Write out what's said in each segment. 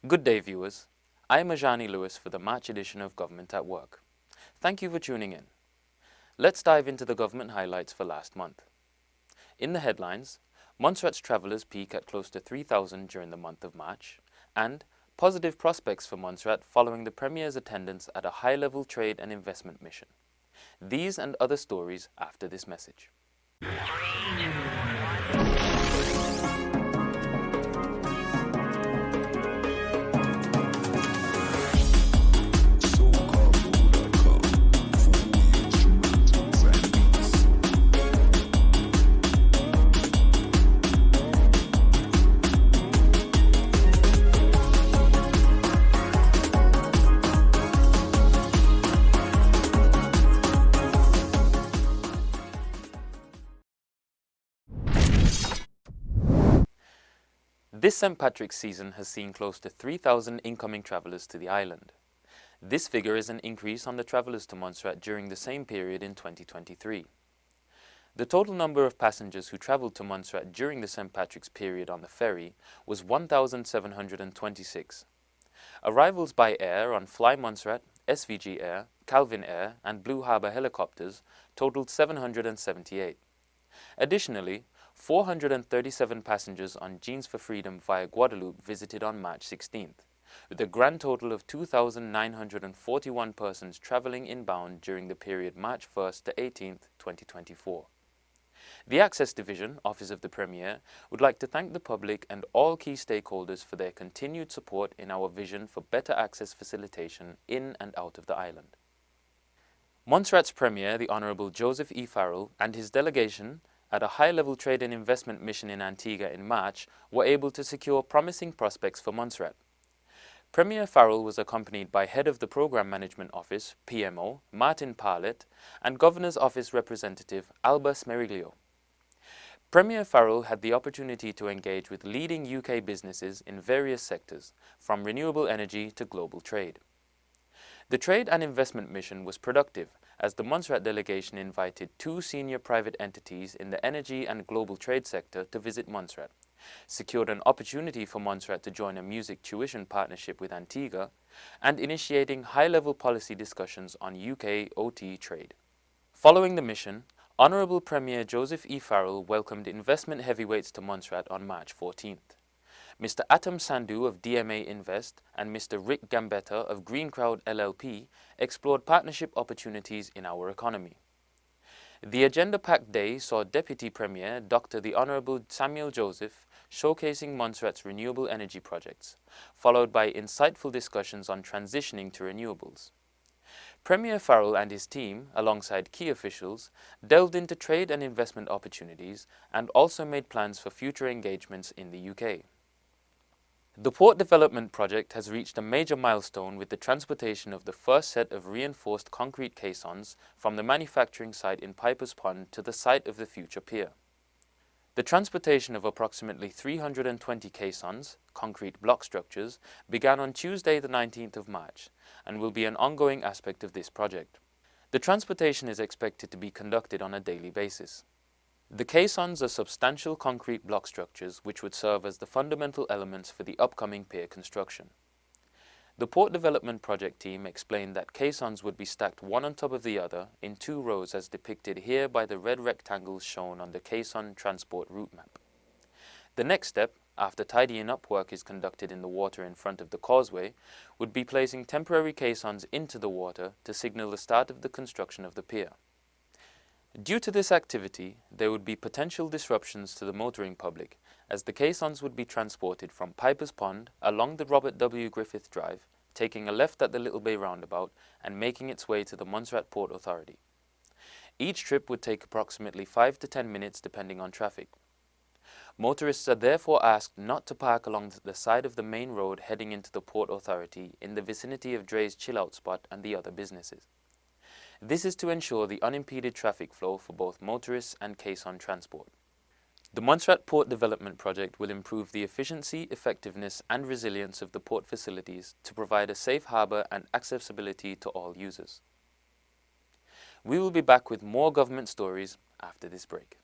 Good day, viewers. I am Ajahnii Lewis for the March edition of Government at Work. Thank you for tuning in. Let's dive into the government highlights for last month. In the headlines, Montserrat's travellers peak at close to 3,000 during the month of March, and positive prospects for Montserrat following the Premier's attendance at a high-level trade and investment mission. These and other stories after this message. This St. Patrick's season has seen close to 3,000 incoming travellers to the island. This figure is an increase on the travellers to Montserrat during the same period in 2023. The total number of passengers who travelled to Montserrat during the St. Patrick's period on the ferry was 1,726. Arrivals by air on Fly Montserrat, SVG Air, Calvin Air and Blue Harbour helicopters totaled 778. Additionally, 437 passengers on Jeans for Freedom via Guadeloupe visited on March 16th, with a grand total of 2,941 persons travelling inbound during the period March 1st to 18th, 2024. The Access Division, Office of the Premier, would like to thank the public and all key stakeholders for their continued support in our vision for better access facilitation in and out of the island. Montserrat's Premier, the Honourable Joseph E. Farrell, and his delegation at a high-level trade and investment mission in Antigua in March were able to secure promising prospects for Montserrat. Premier Farrell was accompanied by Head of the Programme Management Office, PMO, Martin Parlett, and Governor's Office Representative Alba Smeriglio. Premier Farrell had the opportunity to engage with leading UK businesses in various sectors, from renewable energy to global trade. The Trade and Investment Mission was productive, as the Montserrat delegation invited 2 senior private entities in the energy and global trade sector to visit Montserrat, secured an opportunity for Montserrat to join a music tuition partnership with Antigua, and initiating high-level policy discussions on UK OT trade. Following the mission, Honourable Premier Joseph E. Farrell welcomed investment heavyweights to Montserrat on March 14th. Mr. Atom Sandhu of DMA Invest and Mr. Rick Gambetta of Green Crowd LLP explored partnership opportunities in our economy. The agenda-packed day saw Deputy Premier Dr. the Honourable Samuel Joseph showcasing Montserrat's renewable energy projects, followed by insightful discussions on transitioning to renewables. Premier Farrell and his team, alongside key officials, delved into trade and investment opportunities and also made plans for future engagements in the UK. The port development project has reached a major milestone with the transportation of the first set of reinforced concrete caissons from the manufacturing site in Piper's Pond to the site of the future pier. The transportation of approximately 320 caissons, concrete block structures, began on Tuesday the 19th of March and will be an ongoing aspect of this project. The transportation is expected to be conducted on a daily basis. The caissons are substantial concrete block structures which would serve as the fundamental elements for the upcoming pier construction. The Port Development Project team explained that caissons would be stacked one on top of the other in 2 rows as depicted here by the red rectangles shown on the caisson transport route map. The next step, after tidying up work is conducted in the water in front of the causeway, would be placing temporary caissons into the water to signal the start of the construction of the pier. Due to this activity, there would be potential disruptions to the motoring public, as the caissons would be transported from Piper's Pond along the Robert W. Griffith Drive, taking a left at the Little Bay roundabout and making its way to the Montserrat Port Authority. Each trip would take approximately 5 to 10 minutes depending on traffic. Motorists are therefore asked not to park along the side of the main road heading into the Port Authority in the vicinity of Dre's Chill Out Spot and the other businesses. This is to ensure the unimpeded traffic flow for both motorists and caisson transport. The Montserrat Port Development Project will improve the efficiency, effectiveness and resilience of the port facilities to provide a safe harbour and accessibility to all users. We will be back with more government stories after this break.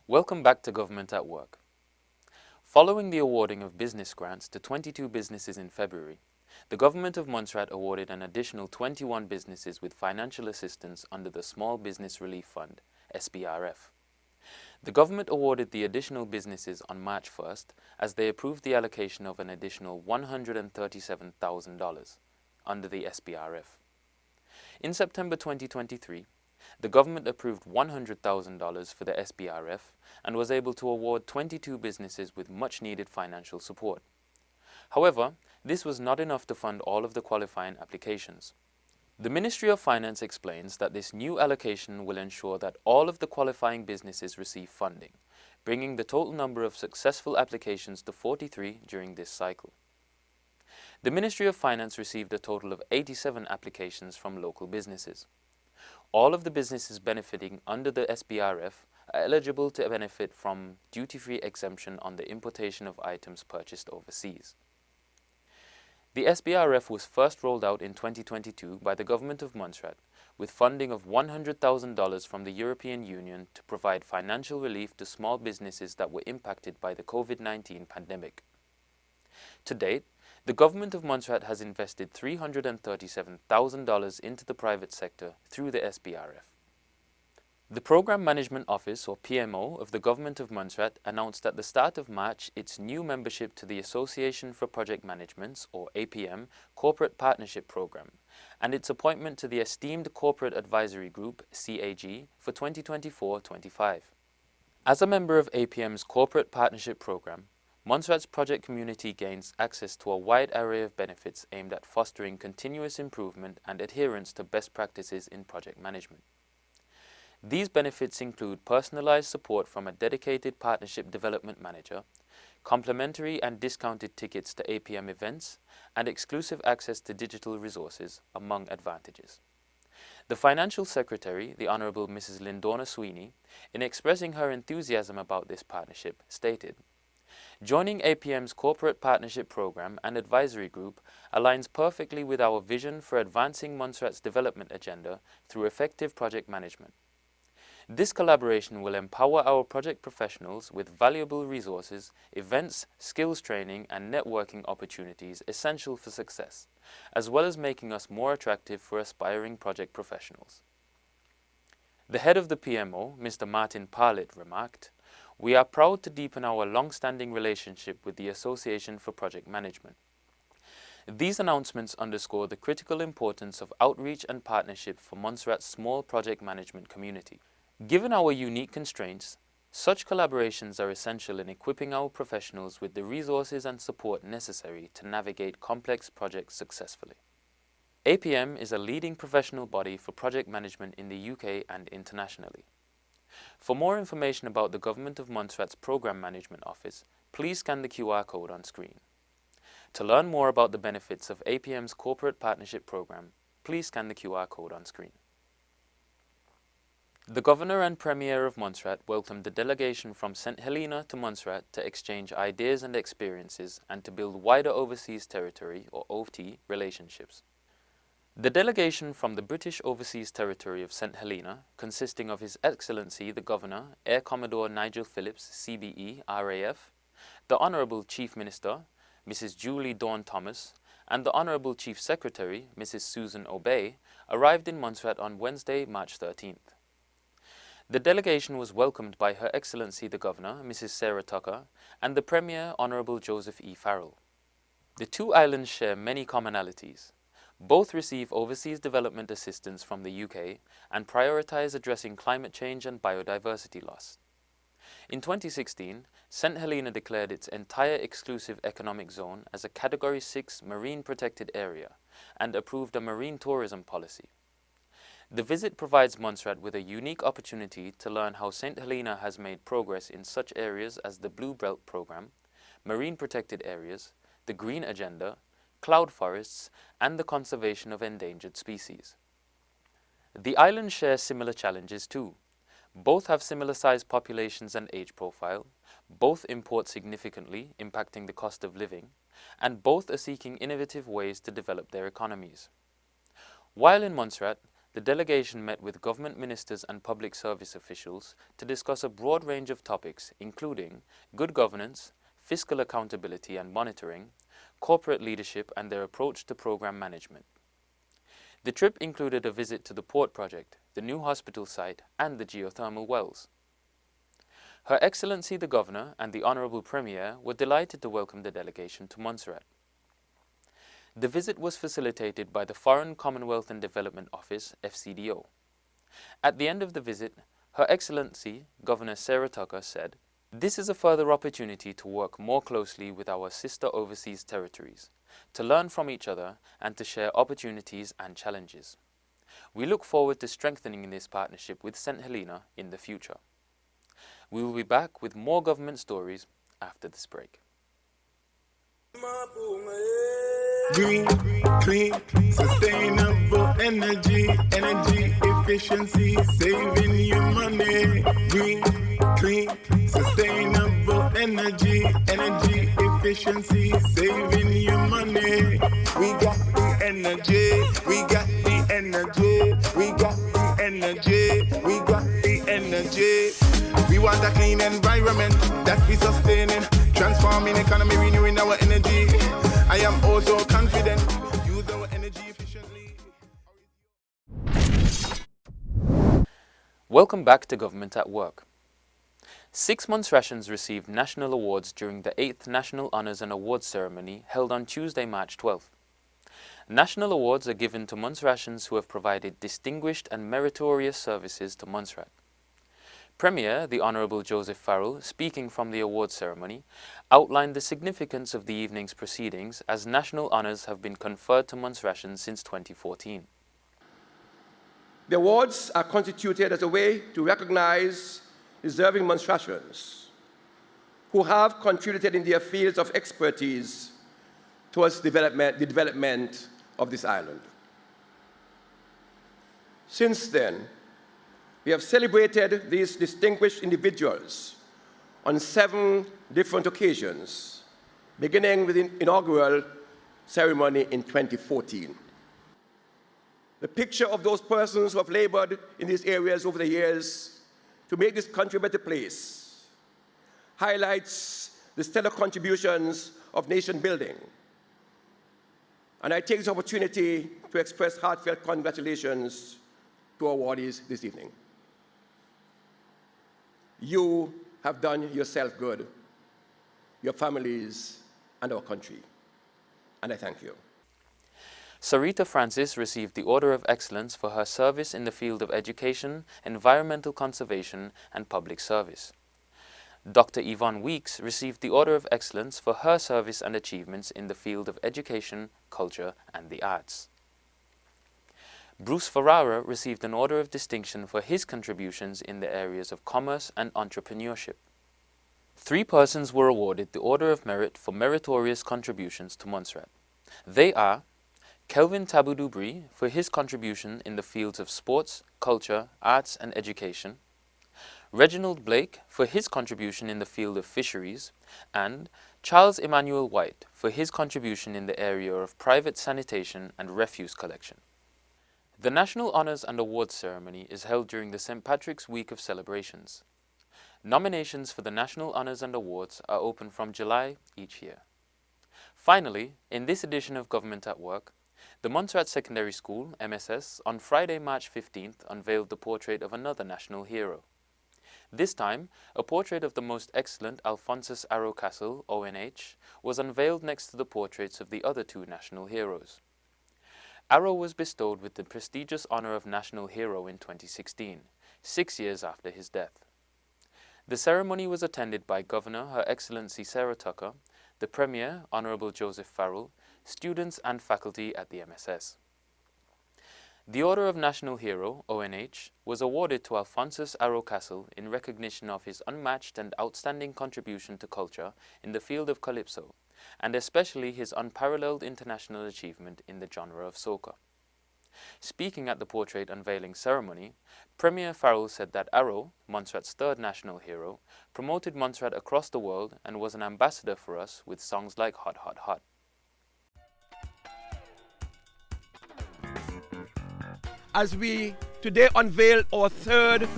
Welcome back to Government at Work. Following the awarding of business grants to 22 businesses in February, the Government of Montserrat awarded an additional 21 businesses with financial assistance under the Small Business Relief Fund, SBRF. The government awarded the additional businesses on March 1st as they approved the allocation of an additional $137,000 under the SBRF. In September 2023, the government approved $100,000 for the SBRF and was able to award 22 businesses with much-needed financial support. However, this was not enough to fund all of the qualifying applications. The Ministry of Finance explains that this new allocation will ensure that all of the qualifying businesses receive funding, bringing the total number of successful applications to 43 during this cycle. The Ministry of Finance received a total of 87 applications from local businesses. All of the businesses benefiting under the SBRF are eligible to benefit from duty-free exemption on the importation of items purchased overseas. The SBRF was first rolled out in 2022 by the Government of Montserrat with funding of $100,000 from the European Union to provide financial relief to small businesses that were impacted by the COVID-19 pandemic. To date, the Government of Montserrat has invested $337,000 into the private sector through the SBRF. The Program Management Office, or PMO, of the Government of Montserrat announced at the start of March its new membership to the Association for Project Management's, or APM, Corporate Partnership Program, and its appointment to the esteemed Corporate Advisory Group, CAG, for 2024-25. As a member of APM's Corporate Partnership Program, Montserrat's project community gains access to a wide array of benefits aimed at fostering continuous improvement and adherence to best practices in project management. These benefits include personalized support from a dedicated partnership development manager, complimentary and discounted tickets to APM events, and exclusive access to digital resources, among advantages. The Financial Secretary, the Honourable Mrs. Lindorna Sweeney, in expressing her enthusiasm about this partnership, stated, "Joining APM's Corporate Partnership Program and Advisory Group aligns perfectly with our vision for advancing Montserrat's development agenda through effective project management. This collaboration will empower our project professionals with valuable resources, events, skills training and networking opportunities essential for success, as well as making us more attractive for aspiring project professionals." The head of the PMO, Mr. Martin Parlitt, remarked, "We are proud to deepen our long-standing relationship with the Association for Project Management. These announcements underscore the critical importance of outreach and partnership for Montserrat's small project management community. Given our unique constraints, such collaborations are essential in equipping our professionals with the resources and support necessary to navigate complex projects successfully." APM is a leading professional body for project management in the UK and internationally. For more information about the Government of Montserrat's Program Management Office, please scan the QR code on screen. To learn more about the benefits of APM's Corporate Partnership Program, please scan the QR code on screen. The Governor and Premier of Montserrat welcomed the delegation from St. Helena to Montserrat to exchange ideas and experiences and to build wider overseas territory, or OT, relationships. The delegation from the British Overseas Territory of St. Helena, consisting of His Excellency the Governor, Air Commodore Nigel Phillips, CBE, RAF, the Honourable Chief Minister, Mrs. Julie Dawn Thomas, and the Honourable Chief Secretary, Mrs. Susan Obey, arrived in Montserrat on Wednesday, March 13th. The delegation was welcomed by Her Excellency the Governor, Mrs. Sarah Tucker, and the Premier, Honourable Joseph E. Farrell. The two islands share many commonalities. Both receive overseas development assistance from the UK and prioritise addressing climate change and biodiversity loss. In 2016, St. Helena declared its entire exclusive economic zone as a Category 6 marine protected area and approved a marine tourism policy. The visit provides Montserrat with a unique opportunity to learn how St. Helena has made progress in such areas as the Blue Belt Programme, marine protected areas, the Green Agenda, cloud forests, and the conservation of endangered species. The islands share similar challenges too. Both have similar sized populations and age profile, both import significantly, impacting the cost of living, and both are seeking innovative ways to develop their economies. While in Montserrat, the delegation met with government ministers and public service officials to discuss a broad range of topics including good governance, fiscal accountability and monitoring, corporate leadership and their approach to program management. The trip included a visit to the port project, the new hospital site and the geothermal wells. Her Excellency the Governor and the Honourable Premier were delighted to welcome the delegation to Montserrat. The visit was facilitated by the Foreign Commonwealth and Development Office, FCDO. At the end of the visit, Her Excellency Governor Sarah Tucker said, "This is a further opportunity to work more closely with our sister overseas territories, to learn from each other and to share opportunities and challenges. We look forward to strengthening this partnership with St. Helena in the future." We will be back with more government stories after this break. Green, clean, sustainable energy efficiency, saving you money. Green, clean, sustainable energy efficiency, saving you money. We got the energy, we got the energy, we got the energy, we got the energy. We want a clean environment that we sustaining, transforming economy, renewing our energy. I am also confident, use our energy efficiently. Welcome back to Government at Work. 6 Montserratians received national awards during the 8th National Honours and Awards ceremony held on Tuesday, March 12th. National awards are given to Montserratians who have provided distinguished and meritorious services to Montserrat. Premier, the Honourable Joseph Farrell, speaking from the awards ceremony, outlined the significance of the evening's proceedings as national honours have been conferred to Montserratians since 2014. The awards are constituted as a way to recognize deserving Montserratians who have contributed in their fields of expertise towards the development of this island. Since then, we have celebrated these distinguished individuals on 7 different occasions, beginning with the inaugural ceremony in 2014. The picture of those persons who have labored in these areas over the years to make this country a better place highlights the stellar contributions of nation building. And I take this opportunity to express heartfelt congratulations to our awardees this evening. You have done yourself good, your families, and our country. And I thank you. Sarita Francis received the Order of Excellence for her service in the field of education, environmental conservation, and public service. Dr. Yvonne Weeks received the Order of Excellence for her service and achievements in the field of education, culture, and the arts. Bruce Ferrara received an Order of Distinction for his contributions in the areas of commerce and entrepreneurship. 3 persons were awarded the Order of Merit for meritorious contributions to Montserrat. They are Kelvin Tabu-Dubri for his contribution in the fields of sports, culture, arts and education, Reginald Blake for his contribution in the field of fisheries, and Charles Emmanuel White for his contribution in the area of private sanitation and refuse collection. The National Honours and Awards ceremony is held during the St. Patrick's Week of celebrations. Nominations for the National Honours and Awards are open from July each year. Finally, in this edition of Government at Work, the Montserrat Secondary School, MSS, on Friday, March 15th unveiled the portrait of another national hero. This time, a portrait of the most excellent Alphonsus Arrow Castle, ONH, was unveiled next to the portraits of the other 2 national heroes. Arrow was bestowed with the prestigious honour of National Hero in 2016, 6 years after his death. The ceremony was attended by Governor Her Excellency Sarah Tucker, the Premier, Honourable Joseph Farrell, students and faculty at the MSS. The Order of National Hero, ONH, was awarded to Alphonsus Arrow Castle in recognition of his unmatched and outstanding contribution to culture in the field of calypso, and especially his unparalleled international achievement in the genre of soca. Speaking at the portrait unveiling ceremony, Premier Farrell said that Arrow, Montserrat's 3rd national hero, promoted Montserrat across the world and was an ambassador for us with songs like Hot Hot Hot. as we today unveil our third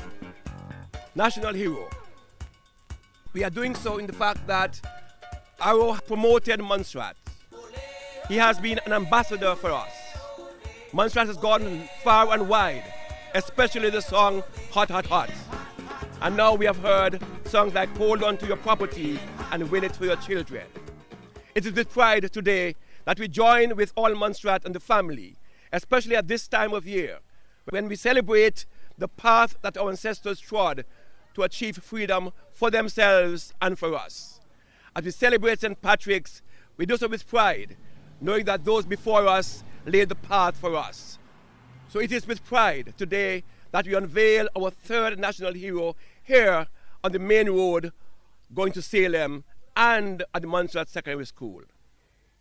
national hero. We are doing so in the fact that Arrow promoted Montserrat. He has been an ambassador for us. Montserrat has gone far and wide, especially the song Hot, Hot, Hot. And now we have heard songs like Hold On to Your Property and Will It for Your Children. It is with pride today that we join with all Montserrat and the family, especially at this time of year, when we celebrate the path that our ancestors trod to achieve freedom for themselves and for us. As we celebrate St. Patrick's, we do so with pride, knowing that those before us laid the path for us. So it is with pride today that we unveil our third national hero here on the main road going to Salem and at the Montserrat Secondary School.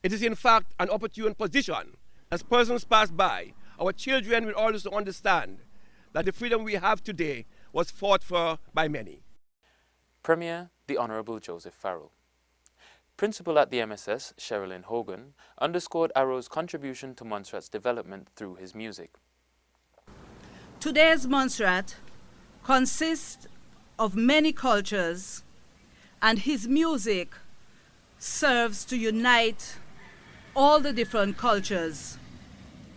It is in fact an opportune position. As persons pass by, our children will also understand that the freedom we have today was fought for by many. Premier, the Honourable Joseph Farrell. Principal at the MSS, Sherilyn Hogan, underscored Arrow's contribution to Montserrat's development through his music. Today's Montserrat consists of many cultures, and his music serves to unite all the different cultures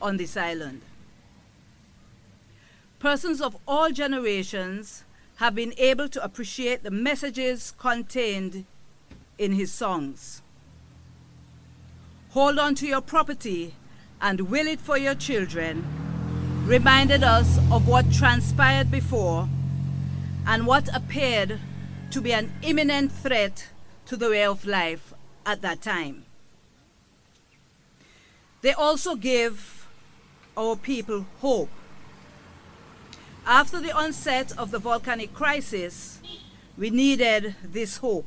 on this island. Persons of all generations have been able to appreciate the messages contained in his songs. Hold on to your property and will it for your children reminded us of what transpired before and what appeared to be an imminent threat to the way of life at that time. They also give our people hope. After the onset of the volcanic crisis, we needed this hope.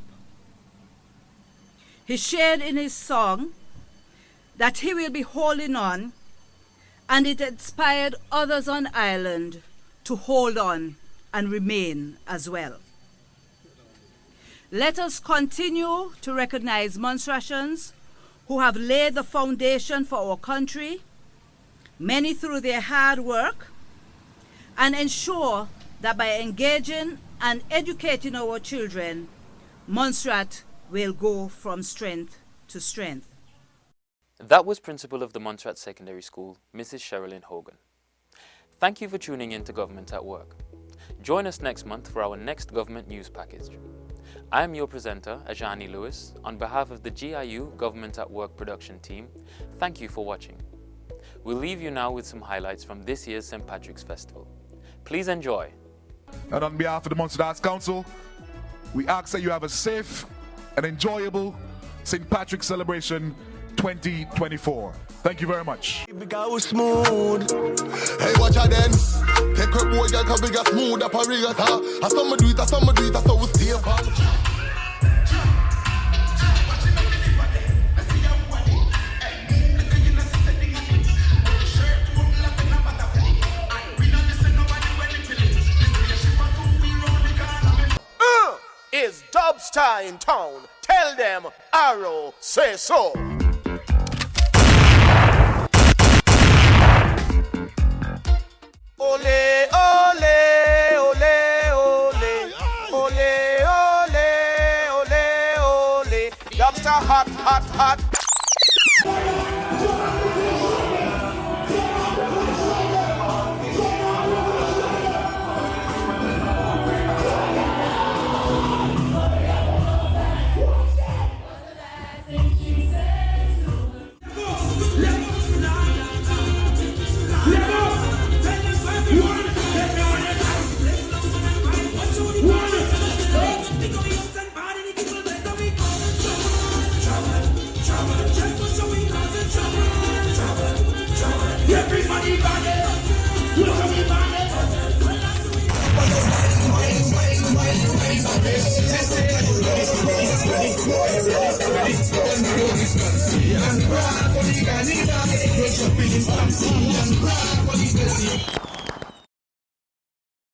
He shared in his song that he will be holding on, and it inspired others on island to hold on and remain as well. Let us continue to recognize Montserratians who have laid the foundation for our country, many through their hard work, and ensure that by engaging and educating our children, Montserrat will go from strength to strength. That was Principal of the Montserrat Secondary School, Mrs. Sherilyn Hogan. Thank you for tuning in to Government at Work. Join us next month for our next government news package. I am your presenter, Ajahnii Lewis. On behalf of the GIU Government at Work production team, thank you for watching. We'll leave you now with some highlights from this year's St. Patrick's Festival. Please enjoy. And on behalf of the Montserrat Arts Council, we ask that you have a safe and enjoyable St. Patrick's celebration 2024. Thank you very much. Go smooth. Hey, watch out then. Take a boy, girl, come bigger smooth operator. I saw me do it, I saw me do it, I saw we stay up. Is Dubstar in town? Tell them Arrow say so. Ole, ole, ole, ole, ole, ole, ole, ole. Dubstar hot, hot, hot.